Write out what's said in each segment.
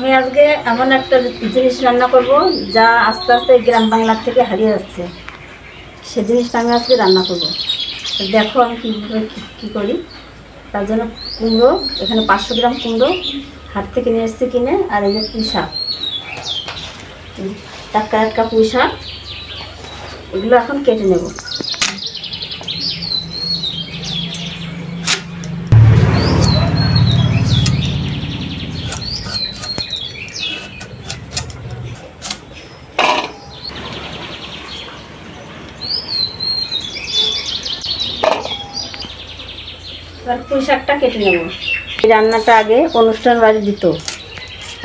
আমি আজকে এমন একটা জিনিস রান্না করব যা আস্তে আস্তে গ্রাম বাংলার থেকে হারিয়ে যাচ্ছে। সে জিনিসটা আমি আজকে রান্না করব। দেখো আমি কীভাবে কী করি। তার জন্য কুমড়ো, এখানে 500 গ্রাম কুমড়ো হাট থেকে নিয়ে এসেছি কিনে। আর এই যে পুঁই শাক, টাটকা টাটকা পুঁই শাক, এগুলো এখন কেটে নেব। এবার পুঁই শাকটা কেটে নেব। এই রান্নাটা আগে অনুষ্ঠান বাড়ি দিত,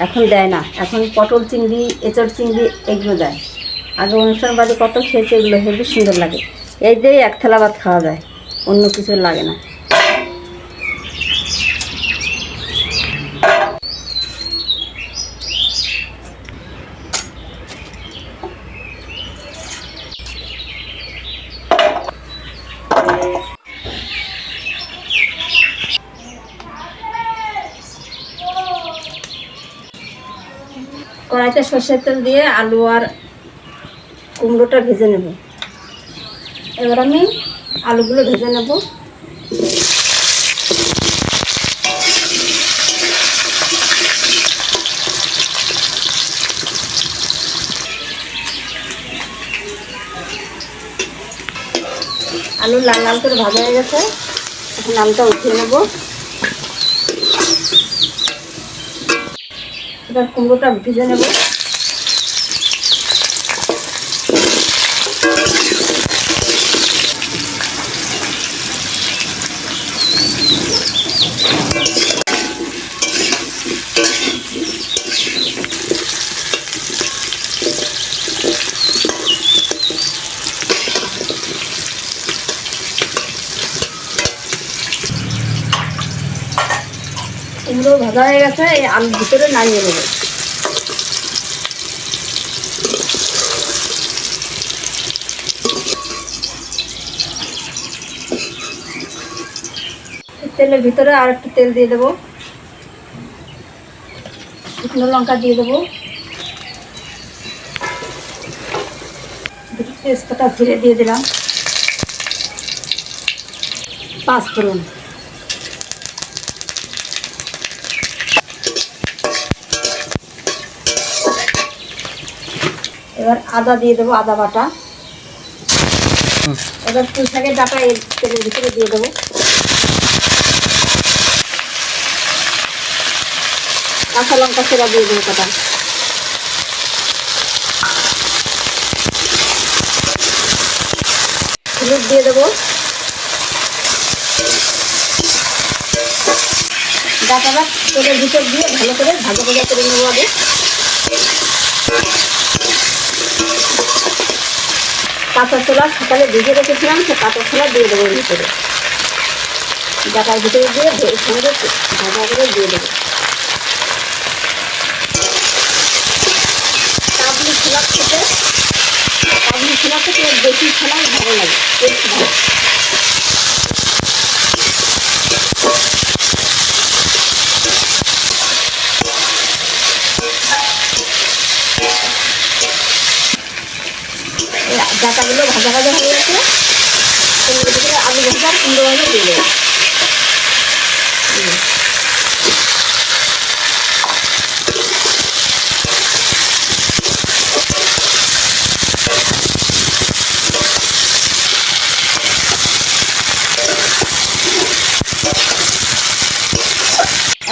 এখন দেয় না। এখন পটল চিংড়ি, এঁচড় চিংড়ি এগুলো দেয়। আগে অনুষ্ঠান বাড়ি কত খেয়েছে, এগুলো হেবি সুন্দর লাগে। এই দিয়ে এক থালা ভাত খাওয়া যায়, অন্য কিছু লাগে না। কড়াইতে সর্ষের তেল দিয়ে আলু আর কুমড়োটা ভেজে নেব। এবার আমি আলুগুলো ভেজে নেব। আলু লাল লাল করে ভাজা হয়ে গেছে, এখন আলুটা উঠিয়ে নেব। এবার কুমড়োটা ভেজে নেব। কুমড়ো ভাজা হয়ে গেছে, এই আলুর ভিতরে নাড়িয়ে নেব। তেলের ভিতরে আর একটু তেল দিয়ে দেবো, শুকনো লঙ্কা দিয়ে দেবো, দুটো তেজপাতা ছিঁড়ে দিয়ে দিলাম, 5 ফোড়ন, এবার আদা দিয়ে দেবো, আদা বাটা। এবার পুঁই শাকের ডাটা এই তেলের ভিতরে দিয়ে দেবো। কাঁচা লঙ্কা সেরা দিয়ে দেবো কটা। হলুদ দিয়ে দেবো। ডাটাটা তেলের ভিতর দিয়ে ভালো করে ভাজা ভাজা করে নেবো আগে। কাঁচা ছোলা সকালে ভিজে রেখেছিলাম, সে কাঁচা ছোলা দিয়ে দেবো এর ভিতরে। ডাটার ভিতরে দিয়ে সঙ্গে ভাজা করে দিয়ে দেবো। কাবলি ছোলা থেকে বেশি ছোলাই ভালো লাগে, টেস্ট ভালো। ডাটাগুলো ভাজা ভাজা হয়ে গেছে, আলু ভাজা আর কুমড়ো ভাজা দিয়ে দেবো।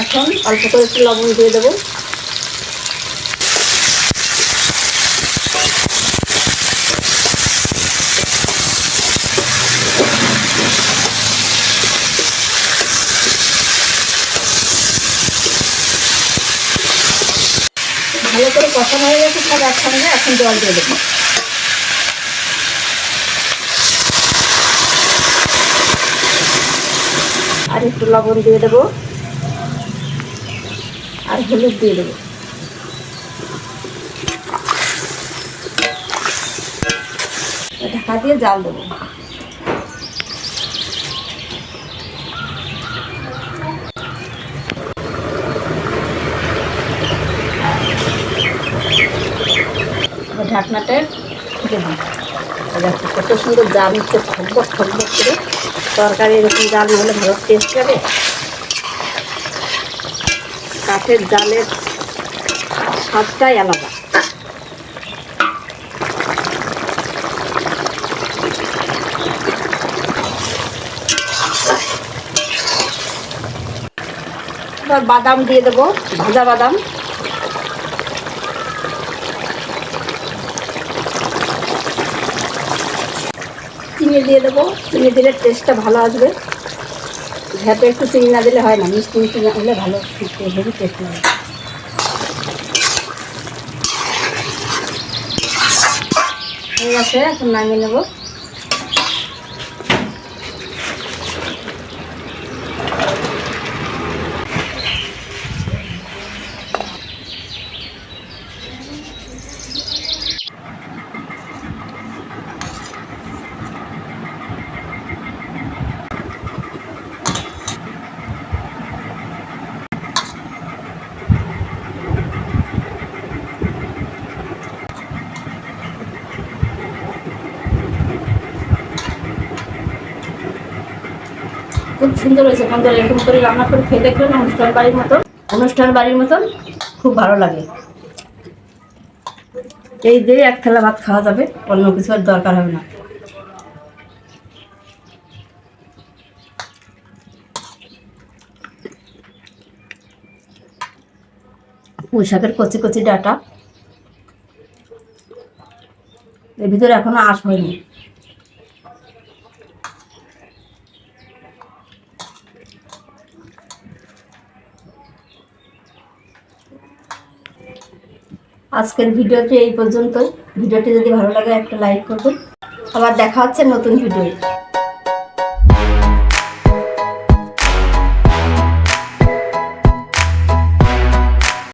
এখন অল্প করে একটু লবণ দিয়ে দেবো। ভালো করে কষানো হয়ে গেছে সব একসঙ্গে, এখন জল দিয়ে দেবো। আর একটু লবণ দিয়ে দেবো, আর হলুদ দিয়ে দেবো। ঢাকা দিয়ে জাল দেবো। ঢাকনাটা ঢেকে দিই। দেখো কত সুন্দর জাল হচ্ছে, ঠকবক ঠকবক করে। তরকারি এরকম জাল না হলে ভালো টেস্ট হবে। কাঠের জালের স্বাদটাই আলাদা। এবার বাদাম দিয়ে দেবো, ভাজা বাদাম। চিনি দিয়ে দেবো, চিনি দিলে টেস্টটা ভালো আসবে। ঘ্যাটে একটু চিনি না দিলে হয় না, মিষ্টি মিষ্টি না হলে ভালো হেভি টেস্ট লাগে। হয়ে গেছে, এখন নামিয়ে নেবো। খুব সুন্দর হয়েছে বন্ধুরা, এরকম করে রান্না করে খেয়ে দেখবেন অনুষ্ঠান বাড়ির মতন খুব ভালো লাগে। এই দিয়ে এক থালা ভাত খাওয়া যাবে, অন্য কিছু আর দরকার হবে না। পুঁই শাকের কচি কচি ডাঁটা, এর ভিতরে এখনো আঁশ হয়নি। আজকের ভিডিওটি এই পর্যন্ত। ভিডিওটি যদি ভালো লাগে একটা লাইক করবেন। আবার দেখা হচ্ছে নতুন ভিডিও।